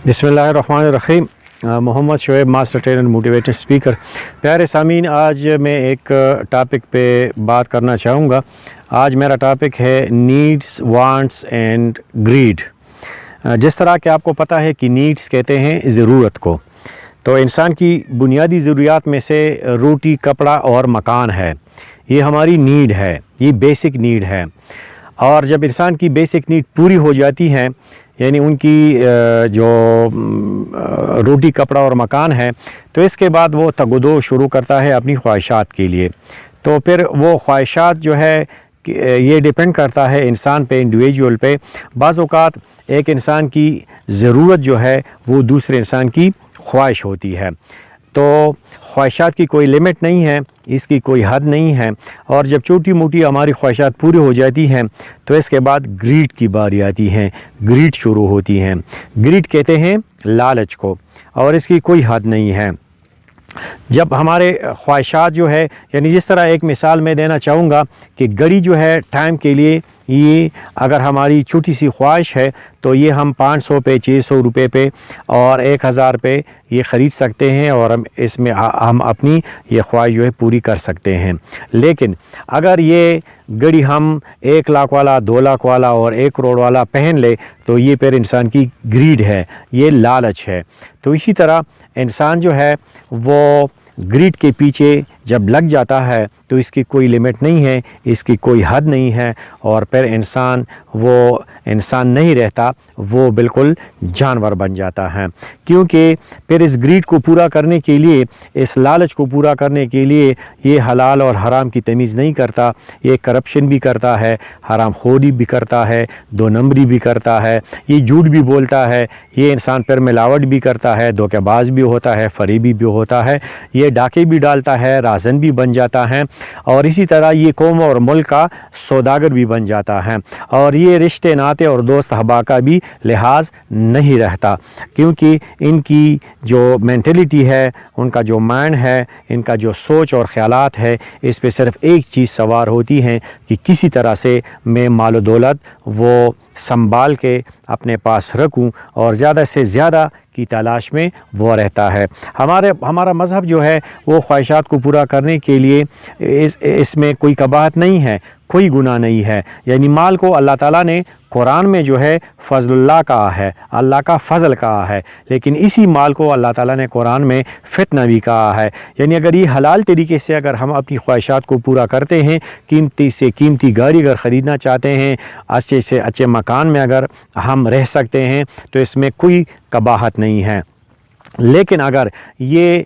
बिस्मिल्लाहिर्रहमानिर्रहीम। Mohammad Shoaib, master trainer motivator speaker. प्यारे सामीन, आज मैं एक टॉपिक पे बात करना चाहूँगा। आज मेरा टॉपिक है नीड्स, वांट्स एंड ग्रीड। जिस तरह कि आपको पता है कि नीड्स कहते हैं ज़रूरत को, तो इंसान की बुनियादी ज़रूरियात में से रोटी, कपड़ा और मकान है। ये हमारी नीड है, ये बेसिक नीड है। और जब इंसान की बेसिक नीड पूरी हो जाती हैं, यानी उनकी जो रोटी, कपड़ा और मकान है, तो इसके बाद वो तगदो शुरू करता है अपनी ख्वाहिशात के लिए। तो फिर वो ख्वाहिशात जो है ये डिपेंड करता है इंसान पे, इंडिविजुअल पे। बाज़ औक़ात एक इंसान की ज़रूरत जो है वो दूसरे इंसान की ख्वाहिश होती है। तो ख्वाहिशात की कोई लिमिट नहीं है, इसकी कोई हद नहीं है। और जब छोटी मोटी हमारी ख्वाहिशात पूरी हो जाती हैं, तो इसके बाद ग्रीड की बारी आती है, ग्रीड शुरू होती हैं। ग्रीड कहते हैं लालच को, और इसकी कोई हद नहीं है। जब हमारे ख्वाहिशात जो है, यानी जिस तरह एक मिसाल मैं देना चाहूँगा कि घड़ी जो है टाइम के लिए, ये अगर हमारी छोटी सी ख्वाहिश है तो ये हम 500 पे, 600 रुपये पे और 1000 पे ये ख़रीद सकते हैं, और हम अपनी ये ख्वाहिश जो है पूरी कर सकते हैं। लेकिन अगर ये घड़ी हम 1 लाख वाला, 2 लाख वाला और 1 करोड़ वाला पहन ले, तो ये फिर इंसान की ग्रीड है, ये लालच है। तो इसी तरह इंसान जो है वो ग्रीड के पीछे जब लग जाता है तो इसकी कोई लिमिट नहीं है, इसकी कोई हद नहीं है, और फिर इंसान वो इंसान नहीं रहता, वो बिल्कुल जानवर बन जाता है। क्योंकि फिर इस ग्रीड को पूरा करने के लिए, इस लालच को पूरा करने के लिए ये हलाल और हराम की तमीज़ नहीं करता, ये करप्शन भी करता है, हराम खोरी भी करता है, 2 नंबरी भी करता है, ये झूठ भी बोलता है, ये इंसान पर मिलावट भी करता है, धोखेबाज भी होता है, फरेबी भी होता है, ये डाके भी डालता है, राजन भी बन जाता है, और इसी तरह ये कौम और मुल्क का सौदागर भी बन जाता है। और ये रिश्ते नाते और दोस्त अहबा का भी लिहाज नहीं रहता, क्योंकि इनकी जो मेंटलिटी है, उनका जो माइंड है, इनका जो सोच और ख्यालात है, इस पे सिर्फ एक चीज़ सवार होती है कि किसी तरह से मैं माल दौलत वो संभाल के अपने पास रखूं, और ज़्यादा से ज़्यादा की तलाश में वो रहता है। हमारा मज़हब जो है वो ख्वाहिशात को पूरा करने के लिए इसमें कोई कबाहत नहीं है, कोई गुनाह नहीं है। यानी माल को अल्लाह ताला ने कुरान में जो है फ़ज़लुल्लाह कहा है, अल्लाह का फ़ज़ल कहा है, लेकिन इसी माल को अल्लाह ताला ने कुरान में फ़ितना भी कहा है। यानी अगर ये हलाल तरीके से अगर हम अपनी ख्वाहिशात को पूरा करते हैं, कीमती से कीमती गाड़ी अगर ख़रीदना चाहते हैं, अच्छे से अच्छे मकान में अगर हम रह सकते हैं, तो इसमें कोई कबाहत नहीं है। लेकिन अगर ये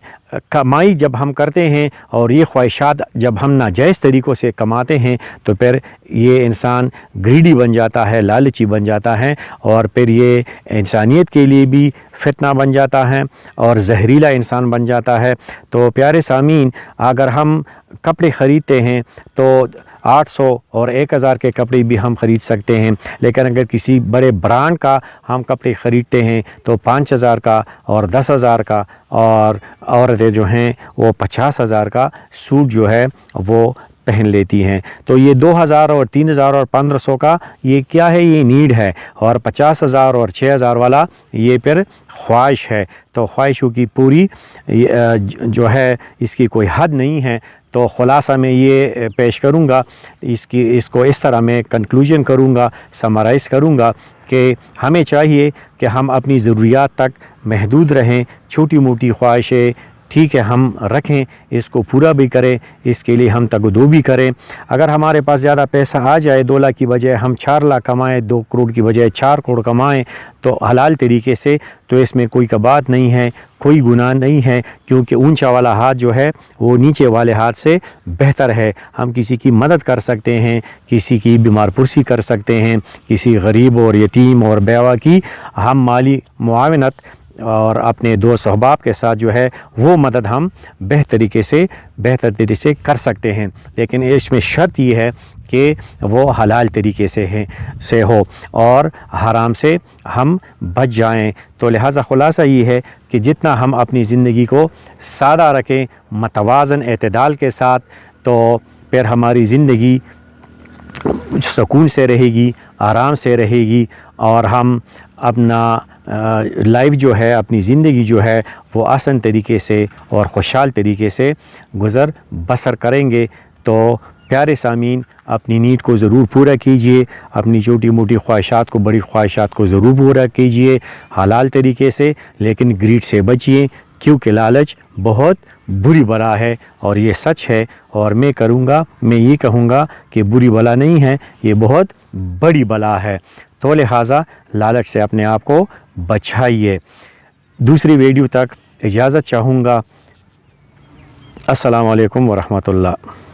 कमाई जब हम करते हैं और ये ख्वाहिशात जब हम नाजायज़ तरीक़ों से कमाते हैं, तो फिर ये इंसान ग्रीडी बन जाता है, लालची बन जाता है, और फिर ये इंसानियत के लिए भी फितना बन जाता है और जहरीला इंसान बन जाता है। तो प्यारे सामीन, अगर हम कपड़े ख़रीदते हैं तो 800 और 1000 के कपड़े भी हम ख़रीद सकते हैं, लेकिन अगर किसी बड़े ब्रांड का हम कपड़े ख़रीदते हैं तो 5000 का और 10,000 का, और औरतें जो हैं वो 50,000 का सूट जो है वो पहन लेती हैं। तो ये 2000 और 3000 और 1500 का ये क्या है, ये नीड है, और 50,000 और 6000 वाला ये फिर ख्वाहिश है। तो ख्वाहिशों की पूरी जो है इसकी कोई हद नहीं है। तो ख़ुलासा में ये पेश करूँगा, इसको इस तरह मैं कंक्लूजन करूँगा, समराइज़ करूँगा कि हमें चाहिए कि हम अपनी ज़रूरियात तक महदूद रहें। छोटी मोटी ख्वाहिशें ठीक है हम रखें, इसको पूरा भी करें, इसके लिए हम तगदो भी करें। अगर हमारे पास ज़्यादा पैसा आ जाए, 2 लाख की बजाय हम 4 लाख कमाएँ, 2 करोड़ की बजाय 4 करोड़ कमाएँ, तो हलाल तरीके से, तो इसमें कोई कबात नहीं है, कोई गुनाह नहीं है, क्योंकि ऊंचा वाला हाथ जो है वो नीचे वाले हाथ से बेहतर है। हम किसी की मदद कर सकते हैं, किसी की बीमार पुरसी कर सकते हैं, किसी गरीब और यतीम और बेवा की हम माली मुआवनत और अपने दोस्त अहबाब के साथ जो है वो मदद हम बेहतर तरीके से कर सकते हैं। लेकिन इसमें शर्त ये है कि वो हलाल तरीके से हो और हराम से हम बच जाएं। तो लिहाजा ख़ुलासा ये है कि जितना हम अपनी ज़िंदगी को सादा रखें, मतवाज़न एतदाल के साथ, तो फिर हमारी ज़िंदगी सुकून से रहेगी, آرام سے رہے گی اور ہم اپنا لائف جو ہے، اپنی زندگی جو ہے وہ آسان طریقے سے اور خوشحال طریقے سے گزر بسر کریں گے۔ تو پیارے سامعین، اپنی نیڈ کو ضرور پورا کیجئے، اپنی چھوٹی موٹی خواہشات کو، بڑی خواہشات کو ضرور پورا کیجئے حلال طریقے سے، لیکن گریڈ سے بچیے، کیونکہ لالچ بہت بری بلا ہے اور یہ سچ ہے۔ اور میں یہ کہوں گا کہ بری بلا نہیں ہے، یہ بہت بڑی بلا ہے۔ تو لہٰذا لالچ سے اپنے آپ کو بچائیے۔ دوسری ویڈیو تک اجازت چاہوں گا۔ السلام علیکم ورحمۃ اللہ۔